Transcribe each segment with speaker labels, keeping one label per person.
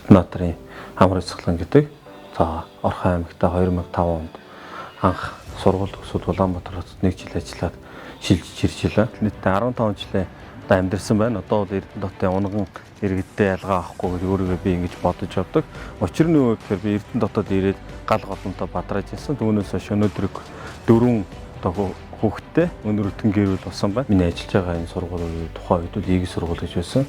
Speaker 1: Ординаторын амар цэцлэн гэдэг. За Орхон аймагта 2005 онд анх сургууль төгсөөд Улаанбаатар хотод 1 жил ажиллаад шилжиж ирж байлаа. Нийтдээ 15 жилийн одоо амьдарсан байна. Одоо бол Эрдэнэтотын унган иргэдтэй ялгаа авахгүй өөрийгөө би ингэж бодож явдаг. Учир нь юу гэхээр би Эрдэнэтотод ирээд гал голонтой бадраж ирсэн. Түүнээс хойш өнөөдөр 4 одоо хүүхэдтэй өнөрөлтөн гэрүүл болсон байна. Миний ажиллаж байгаа энэ сургуулийн тухайн үед ийг сургууль гэж байсан.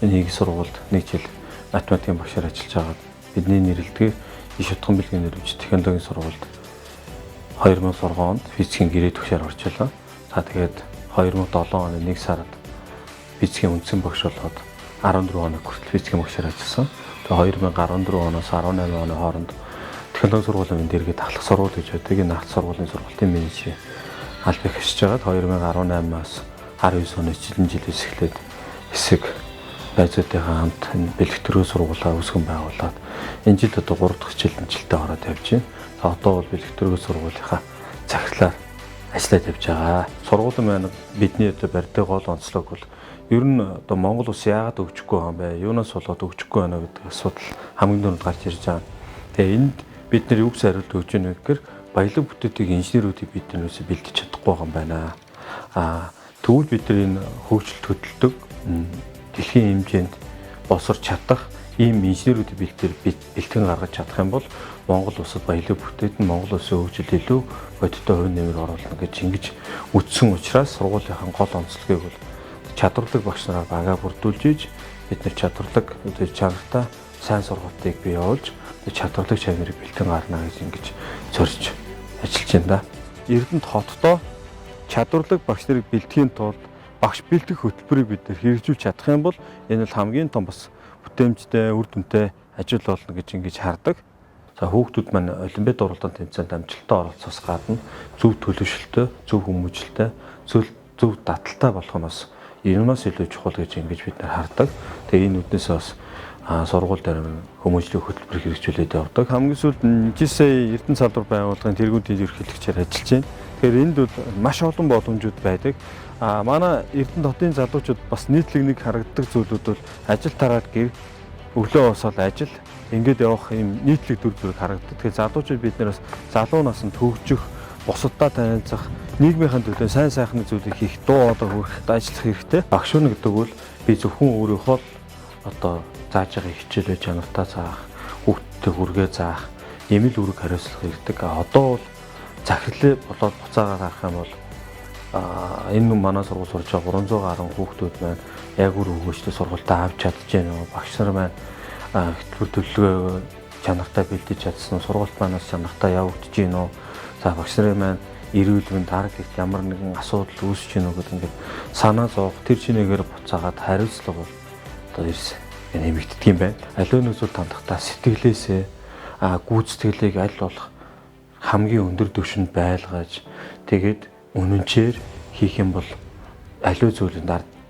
Speaker 1: Энэ ийг сургуульд 1 жил математикийн багшаар ажиллаж байгаад бидний нэрэлтгээр иш утган бэлгийн нэрвч технологийн сургуульд 2006 онд физикийн гэрээ төгсөөр орчлоо. За тэгээд 2007 оны 1 сард физикийн үндсэн багш болоод 14 хоног хүртэл физикийн багшаар ажилласан. Тэгээд 2014 оноос 18 оны хооронд технологийн сургуулийн дэргэд ахлах сургууль гэж байдаг. Энэ ахлах сургуулийн сургалтын менежер албыг хашиж байгаад 2018-аас 19 оны жилээс эхлээд хэсэг байцаатайгаа хамт энэ бэлтгэрийн сургуулаа үүсгэн байгуулад энэ жилд одоо 3 дахь жилдээ ороод явж байна. За одоо бол бэлтгэрийн сургуулийнхаа захирлаар ажиллаад явж байгаа. Сургуулийн маань бидний одоо барьдаг гол онцлог бол ер нь одоо Монгол улс яагаад өгчгүй юм бэ? Юунаас болоод өгчгүй байна гэдэг асуудал хамгийн түрүүнд гарч ирж байгаа. Тэгээ энд бид нар юу гэж хариулт өгч ийнэ гэхээр баялаг бүтээдэг инженеруудыг бид нөөсө бэлдэж чадахгүй юм байна. Тэгвэл бид нар энэ хөгжилт хөдөлдөг дэлхийн хэмжээнд босорч чадах ийм инженеруудын бэлтгэн гаргаж чадах юм бол Монгол улсад баялаг бүтээдэн Монгол улсын хөгжил илүү бодиттой хувь нэмэр оруулах гэж ингэж үтсэн учраас сургуулийнхаа гол онцлогийг бол чадварлаг багш нараа багаа бүрдүүлж ийж бид нар чадварлаг чанартай сайн сургалтыг бий явуулж чадварлаг чанарыг бэлтгэн гарна гэж ингэж зорж ажиллаж байна да. Эрдэнэт хотдоо чадварлаг багш нарыг бэлтгэхийн тулд багш бэлтгэх хөтөлбөрийг бид нар хэрэгжүүлж чадах юм бол энэ бол хамгийн том бас бүтээмжтэй, үр дүнтэй ажил болно гэж ингэж хардаг. За хүүхдүүд маань олимпиад уралдаан тэмцээнд амжилттай оролцохоос гадна зөв төлөвшөлтөй, зөв хүмүүжлэлтэй, зөв даталтай болох нь бас энэс илүү чухал гэж ингэж бид нар хардаг. Тэгээ энэ үднээсээ бас сургууль дээр хүмүүжлийн хөтөлбөр хэрэгжүүлээд явдаг. Хамгийн сүүлд жишээ Эрдэнэ салбар байгууллагын тэргүүний ерөнхийлөгчөөр ажиллаж байна. Тэгэхээр энд бол маш олон боломжууд байдаг. Манай Эрдэнэтотын залуучууд бас нийтлэг нэг харагддаг зүйлүүд бол ажил тараад гэр өглөө босоод ажил ингээд явах юм нийтлэг дүр төрх харагддаг. Тэгэхээр залуучууд бид нараас залуу наснд хөгжих, бусадтай танилцах, нийгмийн төлөө сайн сайхны зүйлийг хийх, дуу хоолой хүргэх, ажиллах хэрэгтэй. Багш нь гэдэг бол би зөвхөн өөрийнхөө одоо зааж байгаа хичээлээ чанартай заах, хүүхдтэй хүргээ заах, ийм л үүрэг хариуцлах хэрэгтэй. Одоо бол захирлаа болоод буцаагаа гарах юм бол энэ манай сургууль сурж байгаа 300 гаруй хүүхдүүд маань яг үр хөгжлийн сургуультаа авч чадчихэв нөө багш нар маань хөтөлбөр төлөвлөгөө чанартай бэлдэж чадсан уу, сургуульд манаас чанартай явагдаж гин үү, за багш нарын маань эрүүл мэнд таргагт ямар нэгэн асуудал үүсэж гин үү гэдэг ингээд санаа зовох тэр чинээгээр буцаагаад хариуцлага бол одоо ирсэн нэмэгддэг юм байна. Аливаа нэг зүйл тандахтаа сэтгэлээсээ гүйцэтгэлийг аль болох хамгийн өндөр түвшинд байлгаж тэгээд үнэнчээр хийх юм бол аливаа зүйлийн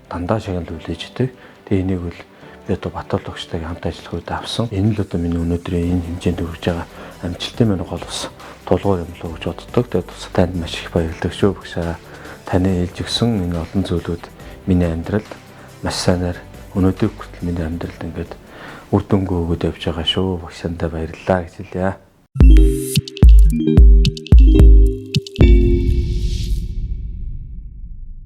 Speaker 1: дандаа шагнал үлээждэг. Тэгээ энийг бол би одоо Батбол багштайгаа хамт ажиллах үед авсан. Энэ л одоо миний өнөөдрийн энэ хэмжээнд хүрэж байгаа амжилтын минь гол бас тулгуур юм л гэж боддог. Тэгээд бас танд маш их баярлалаа шүү багшаа. Таны хэлж өгсөн энэ олон зүйлүүд миний амьдралд маш сайнаар өнөөдөр хүртэл миний амьдралд ингээд үр дүнгүй өгөөд явж байгаа шүү. Багшаандаа баярлалаа гэж хэлье.